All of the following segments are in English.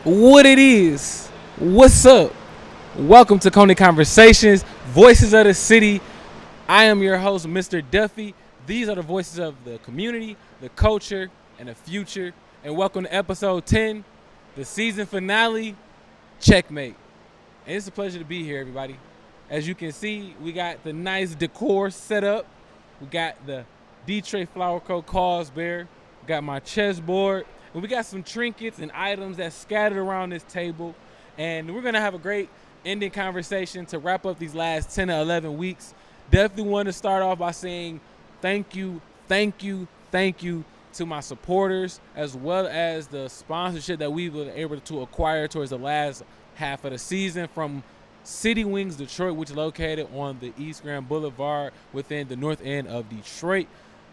What it is? What's up? Welcome to Coney Conversations, Voices of the City. I am your host, Mr. Duffy. These are the voices of the community, the culture, and the future. And welcome to episode 10, the season finale, Checkmate. And it's a pleasure to be here, everybody. As you can see, we got the nice decor set up. We got the Detroit Flower Co. cause bear. We got my chessboard. And we got some trinkets and items that's scattered around this table. And we're going to have a great ending conversation to wrap up these last 10 or 11 weeks. Definitely want to start off by saying thank you to my supporters, as well as the sponsorship that we were able to acquire towards the last half of the season from City Wings Detroit, which is located on the East Grand Boulevard within the north end of Detroit.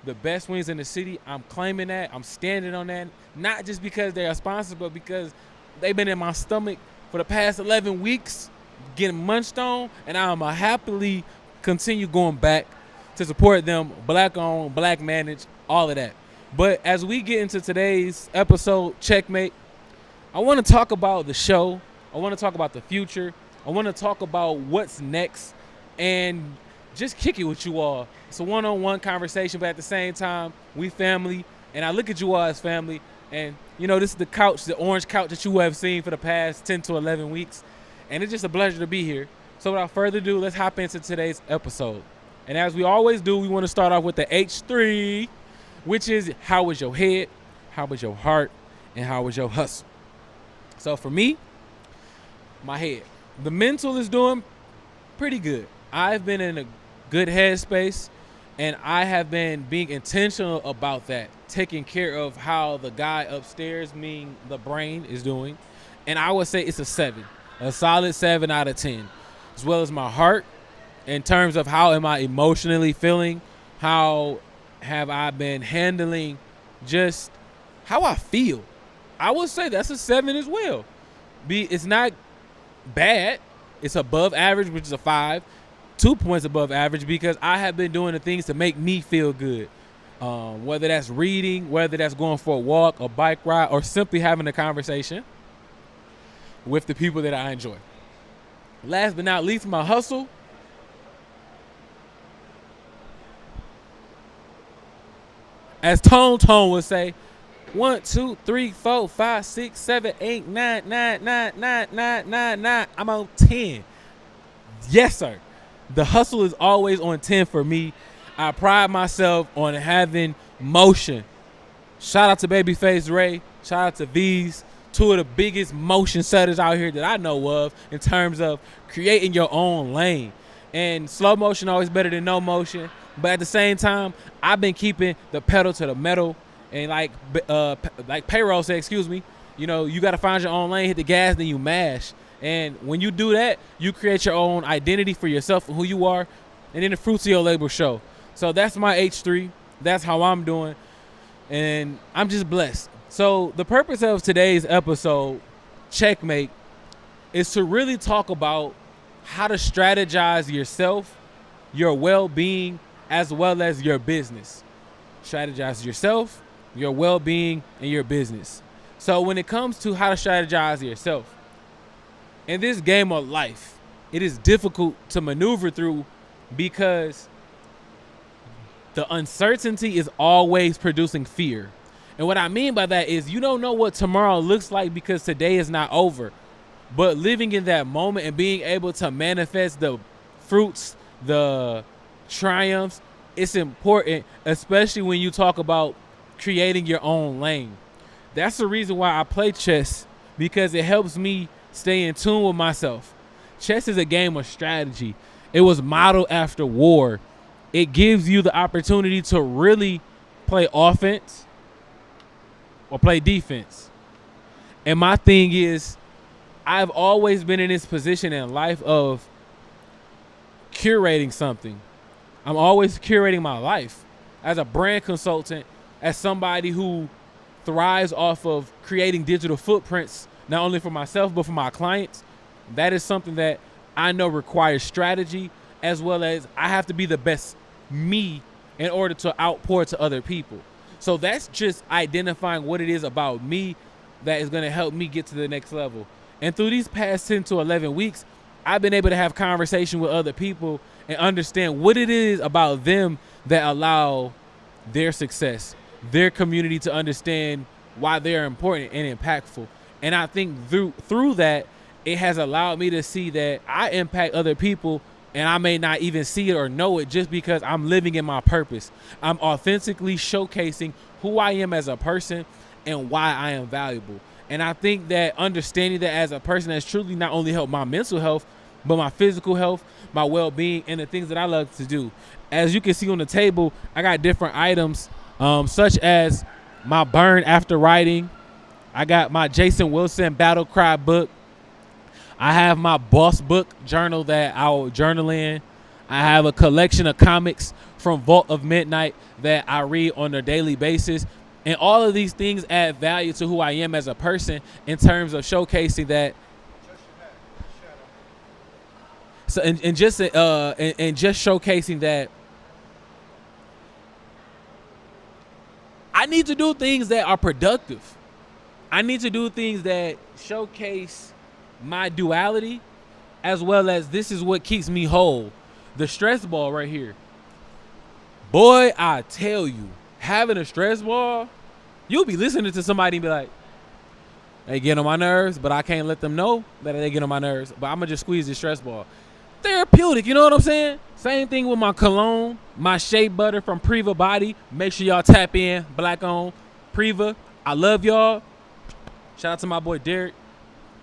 The best wings in the city. I'm claiming that. I'm standing on that. Not just because they're a sponsor, but because they've been in my stomach for the past 11 weeks, getting munched on, and I'm happily continue going back to support them. Black owned, black managed, all of that. But as we get into today's episode, Checkmate, I want to talk about the show. I want to talk about the future. I want to talk about what's next and just kick it with you all. It's a one-on-one conversation, but at the same time, we family, and I look at you all as family. And, you know, this is the couch, the orange couch that you have seen for the past 10 to 11 weeks, and it's just a pleasure to be here. So without further ado, let's hop into today's episode. And as we always do, we want to start off with the H3, which is how was your head, how was your heart, and how was your hustle. So for me, my head. The mental is doing pretty good. I've been in a good headspace, and I have been being intentional about that, taking care of how the guy upstairs, meaning the brain, is doing. And I would say it's a 7, a solid 7 out of 10, as well as my heart in terms of how am I emotionally feeling, how have I been handling just how I feel. I would say that's a 7 as well. It's not bad. It's above average, which is a 5. 2 points above average because I have been doing the things to make me feel good. Whether that's reading, whether that's going for a walk, a bike ride, or simply having a conversation with the people that I enjoy. Last but not least, my hustle. As Tone would say, 1, 2, 3, 4, 5, 6, 7, 8, 9, 9, 9, 9, 9, 9, 9. I'm on 10. Yes, sir. The hustle is always on 10 for me. I pride myself on having motion. Shout out to Babyface Ray. Shout out to V's. 2 of the biggest motion setters out here that I know of in terms of creating your own lane. And slow motion always better than no motion. But at the same time, I've been keeping the pedal to the metal. And like Payroll said, excuse me, you know, you got to find your own lane, hit the gas, then you mash. And when you do that, you create your own identity for yourself and who you are, and then the fruits of your labor show. So that's my H3. That's how I'm doing, and I'm just blessed. So the purpose of today's episode, Checkmate, is to really talk about how to strategize yourself, your well-being, as well as your business. Strategize yourself, your well-being, and your business. So when it comes to how to strategize yourself, in this game of life, it is difficult to maneuver through because the uncertainty is always producing fear. And what I mean by that is you don't know what tomorrow looks like because today is not over. But living in that moment and being able to manifest the fruits, the triumphs, it's important, especially when you talk about creating your own lane. That's the reason why I play chess, because it helps me stay in tune with myself. Chess is a game of strategy. It was modeled after war. It gives you the opportunity to really play offense or play defense. And my thing is, I've always been in this position in life of curating something. I'm always curating my life as a brand consultant, as somebody who thrives off of creating digital footprints, not only for myself, but for my clients. That is something that I know requires strategy, as well as I have to be the best me in order to outpour to other people. So that's just identifying what it is about me that is going to help me get to the next level. And through these past 10 to 11 weeks, I've been able to have conversation with other people and understand what it is about them that allow their success, their community to understand why they're important and impactful. And I think through that, it has allowed me to see that I impact other people, and I may not even see it or know it just because I'm living in my purpose. I'm authentically showcasing who I am as a person and why I am valuable. And I think that understanding that as a person has truly not only helped my mental health, but my physical health, my well-being, and the things that I love to do. As you can see on the table, I got different items, such as my burn after writing. I got my Jason Wilson Battle Cry book. I have my Boss Book journal that I'll journal in. I have a collection of comics from Vault of Midnight that I read on a daily basis. And all of these things add value to who I am as a person in terms of showcasing that. So and just showcasing that I need to do things that are productive. I need to do things that showcase my duality, as well as this is what keeps me whole. The stress ball right here. Boy, I tell you, having a stress ball, you'll be listening to somebody and be like, they get on my nerves, but I can't let them know that they get on my nerves. But I'm going to just squeeze the stress ball. Therapeutic, you know what I'm saying? Same thing with my cologne, my shea butter from Priva Body. Make sure y'all tap in, black on Priva. I love y'all. Shout out to my boy Derek.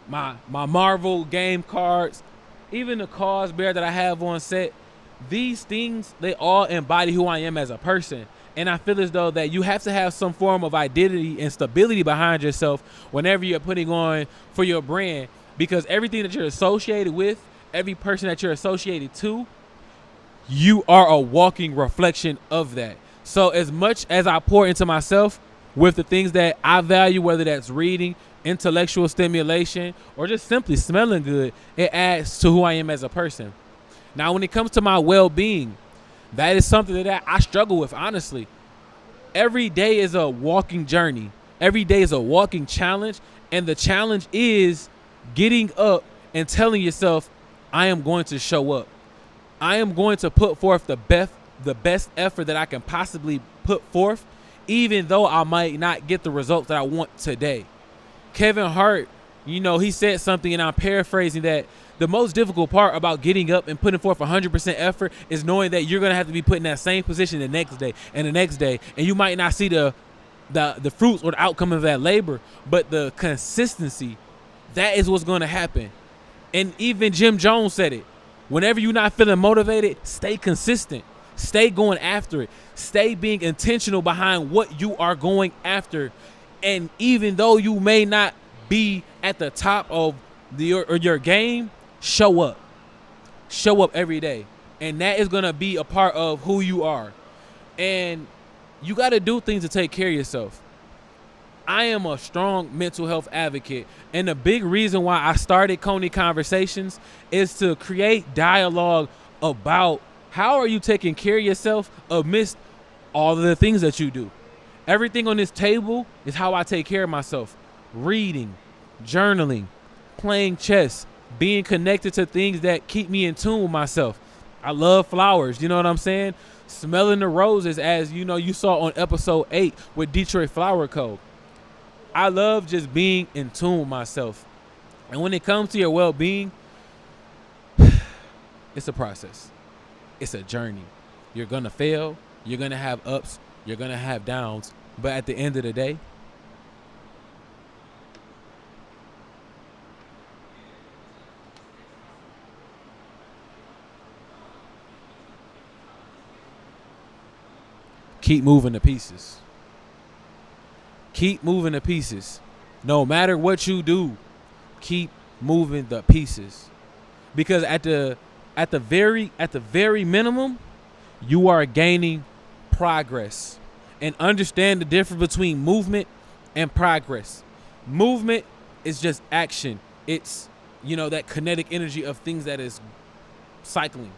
My Marvel game cards, even the cause bear that I have on set. These things, they all embody who I am as a person. And I feel as though that you have to have some form of identity and stability behind yourself whenever you're putting on for your brand, because everything that you're associated with, every person that you're associated to, you are a walking reflection of that. So as much as I pour into myself with the things that I value, whether that's reading, intellectual stimulation, or just simply smelling good, it adds to who I am as a person. Now, when it comes to my well-being, that is something that I struggle with, honestly. Every day is a walking journey. Every day is a walking challenge. And the challenge is getting up and telling yourself, I am going to show up. I am going to put forth the best effort that I can possibly put forth, even though I might not get the results that I want today. Kevin Hart, he said something, and I'm paraphrasing, that the most difficult part about getting up and putting forth 100% effort is knowing that you're going to have to be put in that same position the next day and the next day. And you might not see the fruits or the outcome of that labor, but the consistency, that is what's going to happen. And even Jim Jones said it. Whenever you're not feeling motivated, stay consistent. Stay going after it. Stay being intentional behind what you are going after. And even though you may not be at the top of your game, show up. Show up every day. And that is going to be a part of who you are. And you got to do things to take care of yourself. I am a strong mental health advocate. And the big reason why I started Coney Conversations is to create dialogue about how are you taking care of yourself amidst all of the things that you do. Everything on this table is how I take care of myself. Reading, journaling, playing chess, being connected to things that keep me in tune with myself. I love flowers, you know what I'm saying? Smelling the roses, as you saw on episode 8 with Detroit Flower Co. I love just being in tune with myself. And when it comes to your well-being, it's a process. It's a journey. You're going to fail. You're going to have ups. You're going to have downs. But at the end of the day, keep moving the pieces. Keep moving the pieces. No matter what you do, keep moving the pieces. Because at the very minimum, you are gaining progress. And understand the difference between movement and progress. Movement is just action. It's, that kinetic energy of things that is cycling.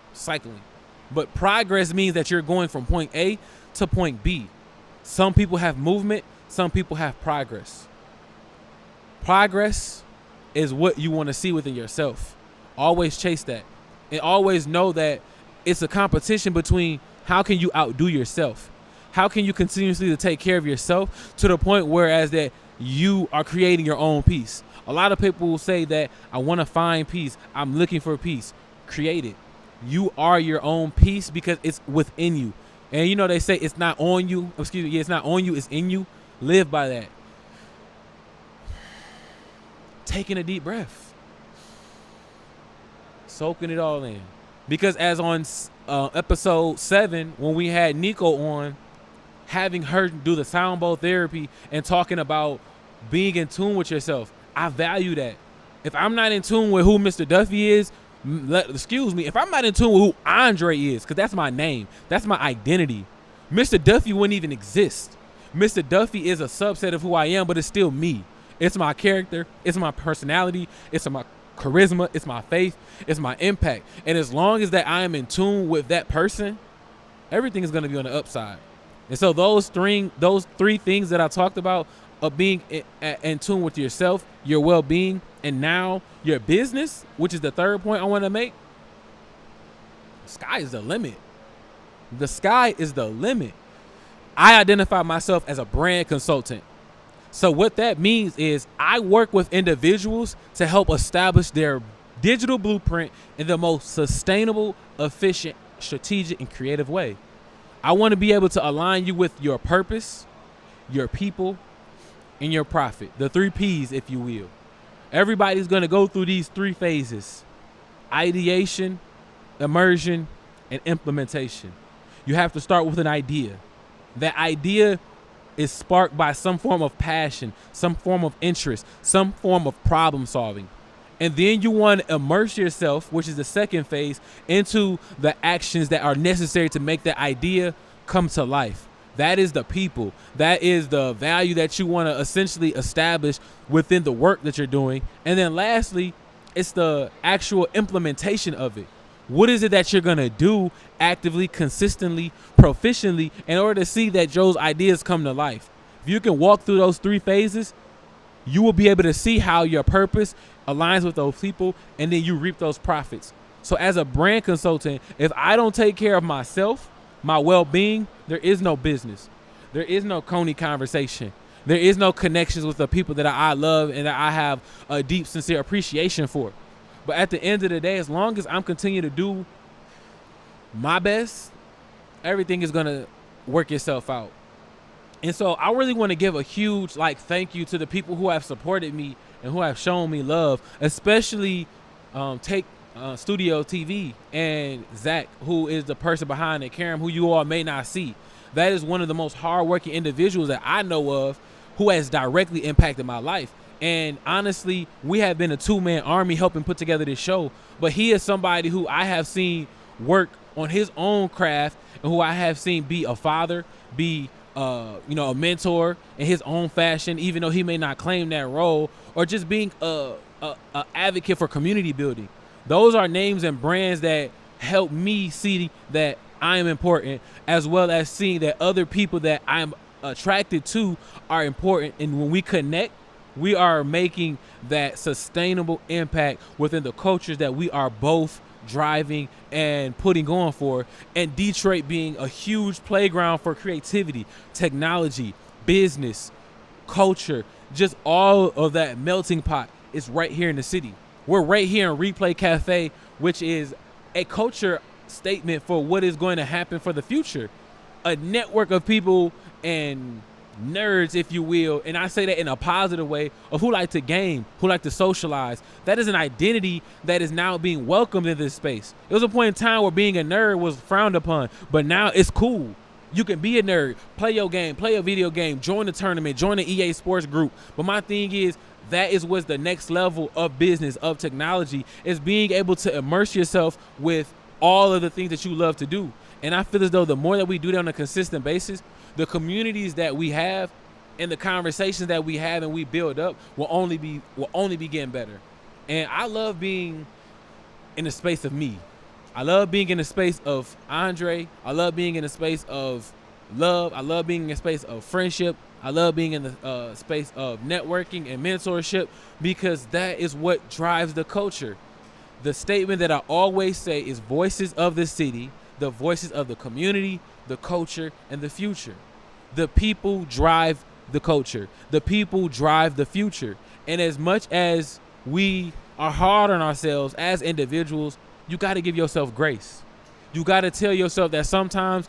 But progress means that you're going from point A to point B. Some people have movement. Some people have progress. Progress is what you want to see within yourself. Always chase that. And always know that it's a competition between how can you outdo yourself? How can you continuously to take care of yourself to the point whereas that you are creating your own peace? A lot of people will say that I want to find peace. I'm looking for peace. Create it. You are your own peace because it's within you. And you know they say it's not on you. Excuse me. Yeah, it's not on you. It's in you. Live by that. Taking a deep breath. Soaking it all in. Because as on episode 7, when we had Nico on, having her do the sound bowl therapy and talking about being in tune with yourself, I value that. If I'm not in tune with who Mr. Duffy is, if I'm not in tune with who Andre is, because that's my name, that's my identity, Mr. Duffy wouldn't even exist. Mr. Duffy is a subset of who I am, but it's still me. It's my character, it's my personality, it's my charisma, it's my faith, it's my impact. And as long as that I am in tune with that person, everything is going to be on the upside. And so those three things that I talked about of being in tune with yourself, your well-being, and now your business, which is the third point I want to make, the sky is the limit. The sky is the limit. I identify myself as a brand consultant. So what that means is I work with individuals to help establish their digital blueprint in the most sustainable, efficient, strategic, and creative way. I want to be able to align you with your purpose, your people, and your profit. The 3 Ps, if you will. Everybody's going to go through these 3 phases: ideation, immersion, and implementation. You have to start with an idea. That idea is sparked by some form of passion, some form of interest, some form of problem solving. And then you want to immerse yourself, which is the second phase, into the actions that are necessary to make that idea come to life. That is the people. That is the value that you want to essentially establish within the work that you're doing. And then lastly, it's the actual implementation of it. What is it that you're going to do actively, consistently, proficiently in order to see that Joe's ideas come to life? If you can walk through those 3 phases, you will be able to see how your purpose aligns with those people, and then you reap those profits. So as a brand consultant, if I don't take care of myself, my well-being, there is no business. There is no Coney conversation. There is no connections with the people that I love and that I have a deep, sincere appreciation for. But at the end of the day, as long as I'm continuing to do my best, everything is going to work itself out. And so I really want to give a huge thank you to the people who have supported me and who have shown me love, especially Take Studio TV and Zach, who is the person behind it, Karam, who you all may not see. That is one of the most hardworking individuals that I know of who has directly impacted my life. And honestly, we have been a 2-man army helping put together this show. But he is somebody who I have seen work on his own craft and who I have seen be a father, be a mentor in his own fashion, even though he may not claim that role, or just being a advocate for community building. Those are names and brands that help me see that I am important, as well as seeing that other people that I'm attracted to are important. And when we connect, we are making that sustainable impact within the cultures that we are both driving and putting on for. And Detroit being a huge playground for creativity, technology, business, culture, just all of that melting pot is right here in the city. We're right here in Replay Cafe, which is a culture statement for what is going to happen for the future. A network of people and nerds, if you will, and I say that in a positive way, of who like to game, who like to socialize. That is an identity that is now being welcomed in this space. It was a point in time where being a nerd was frowned upon, but now it's cool. You can be a nerd, play your game, play a video game, join the tournament, join the EA Sports group. But my thing is, that is what's the next level of business, of technology, is being able to immerse yourself with all of the things that you love to do. And I feel as though the more that we do that on a consistent basis, the communities that we have and the conversations that we have and we build up will only be getting better. And I love being in the space of me. I love being in the space of Andre. I love being in the space of love. I love being in a space of friendship. I love being in the space of networking and mentorship, because that is what drives the culture. The statement that I always say is voices of the city, the voices of the community, the culture, and the future. The people drive the culture. The people drive the future. And as much as we are hard on ourselves as individuals, you got to give yourself grace. You got to tell yourself that sometimes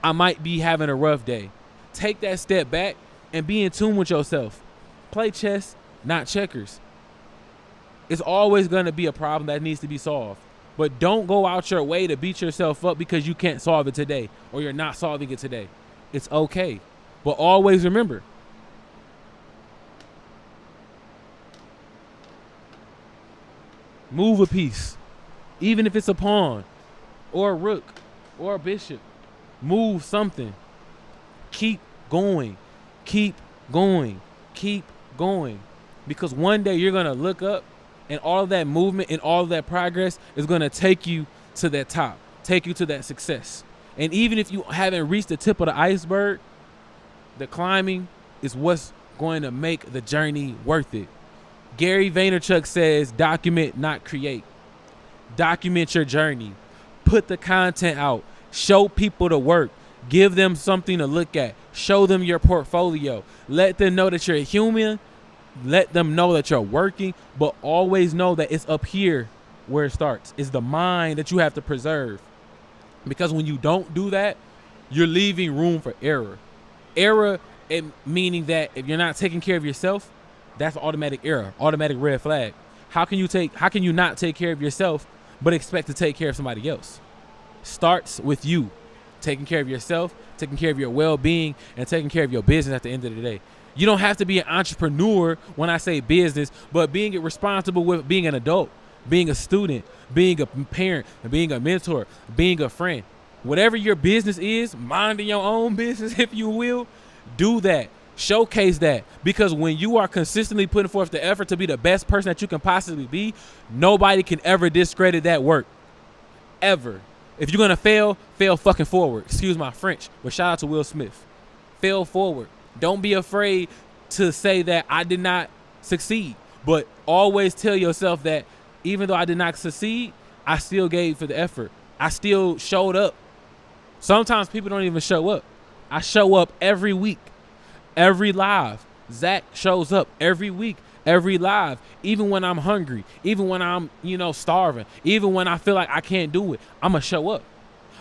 I might be having a rough day. Take that step back and be in tune with yourself. Play chess, not checkers. It's always going to be a problem that needs to be solved. But don't go out your way to beat yourself up because you can't solve it today or you're not solving it today. It's okay. But always remember, move a piece. Even if it's a pawn or a rook or a bishop, move something. Keep going. Keep going. Keep going. Because one day you're going to look up and all of that movement and all of that progress is going to take you to that top, take you to that success. And even if you haven't reached the tip of the iceberg, the climbing is what's going to make the journey worth it. Gary Vaynerchuk says, document, not create. Document your journey. Put the content out. Show people the work. Give them something to look at. Show them your portfolio. Let them know that you're a human. Let them know that you're working, but always know that it's up here where it starts. It's the mind that you have to preserve. Because when you don't do that, you're leaving room for error. Error, meaning that if you're not taking care of yourself, that's automatic error, automatic red flag. How can you not take care of yourself but expect to take care of somebody else? Starts with you taking care of yourself, taking care of your well-being, and taking care of your business at the end of the day. You don't have to be an entrepreneur when I say business, but being responsible with being an adult, being a student, being a parent, being a mentor, being a friend. Whatever your business is, minding your own business, if you will, do that. Showcase that. Because when you are consistently putting forth the effort to be the best person that you can possibly be, nobody can ever discredit that work. Ever. If you're going to fail fucking forward. Excuse my French, but shout out to Will Smith. Fail forward. Don't be afraid to say that I did not succeed, but always tell yourself that even though I did not succeed, I still gave for the effort. I still showed up. Sometimes people don't even show up. I show up every week, every live. Zach shows up every week, every live, even when I'm hungry, even when I'm, starving, even when I feel like I can't do it, I'm going to show up.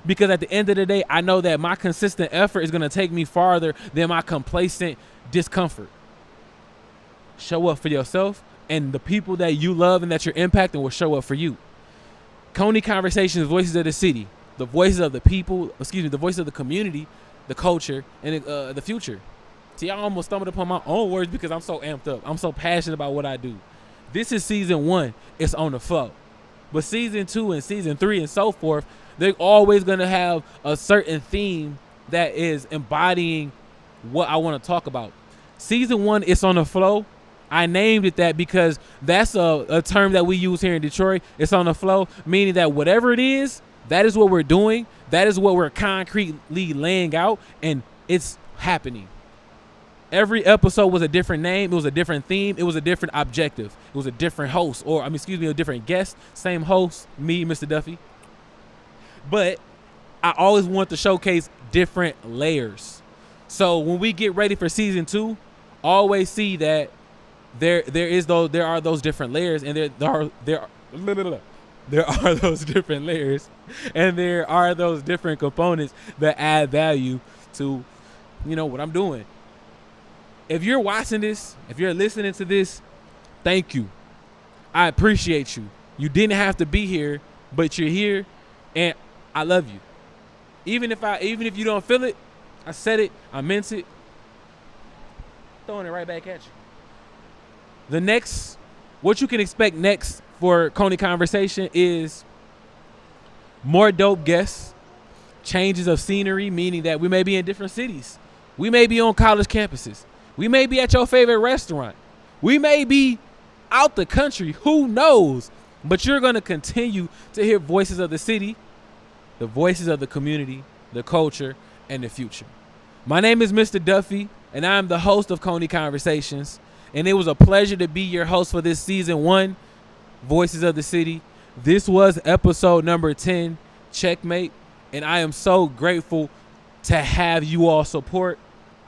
Because at the end of the day, I know that my consistent effort is going to take me farther than my complacent discomfort. Show up for yourself, and the people that you love and that you're impacting will show up for you. Coney Conversations, voices of the city, the voices of the people, the voices of the community, the culture, and the future. See, I almost stumbled upon my own words because I'm so amped up. I'm so passionate about what I do. This is season 1. It's on the flow. But season 2 and season 3 and so forth, they're always going to have a certain theme that is embodying what I want to talk about. Season 1, it's on the flow. I named it that because that's a term that we use here in Detroit. It's on the flow, meaning that whatever it is, that is what we're doing. That is what we're concretely laying out, and it's happening. Every episode was a different name. It was a different theme. It was a different objective. It was a different host, a different guest. Same host, me, Mr. Duffy. But I always want to showcase different layers. So when we get ready for season 2, always see that there are those different layers, and there are those different layers, and there are those different components that add value to what I'm doing. If you're watching this, if you're listening to this, thank you. I appreciate you. You didn't have to be here, but you're here, and I love you. Even if you don't feel it, I said it, I meant it. Throwing it right back at you. What you can expect next for Coney Conversation is more dope guests, changes of scenery, meaning that we may be in different cities. We may be on college campuses. We may be at your favorite restaurant. We may be out the country. Who knows? But you're going to continue to hear voices of the city, the voices of the community, the culture, and the future. My name is Mr. Duffy, and I'm the host of Coney Conversations. And it was a pleasure to be your host for this season 1, Voices of the City. This was episode number 10, Checkmate. And I am so grateful to have you all support.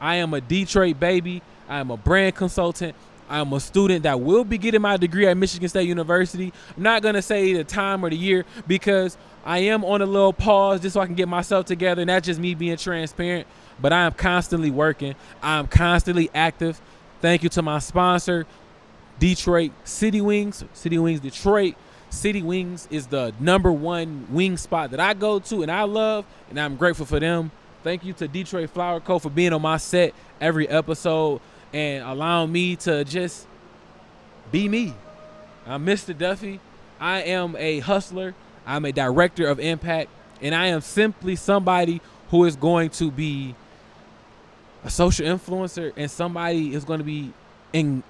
I am a Detroit baby. I am a brand consultant. I am a student that will be getting my degree at Michigan State University. I'm not going to say the time or the year because I am on a little pause just so I can get myself together. And that's just me being transparent. But I am constantly working. I am constantly active. Thank you to my sponsor, Detroit City Wings. City Wings Detroit. City Wings is the #1 wing spot that I go to and I love. And I'm grateful for them. Thank you to Detroit Flower Co. for being on my set every episode and allowing me to just be me. I'm Mr. Duffy. I am a hustler. I'm a director of impact. And I am simply somebody who is going to be a social influencer and somebody is going to be in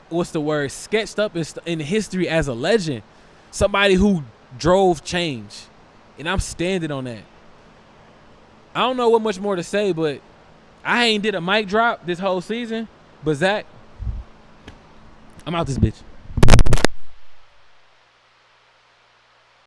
what's the word? Sketched up in history as a legend. Somebody who drove change. And I'm standing on that. I don't know what much more to say, but I ain't did a mic drop this whole season. But Zach, I'm out this bitch.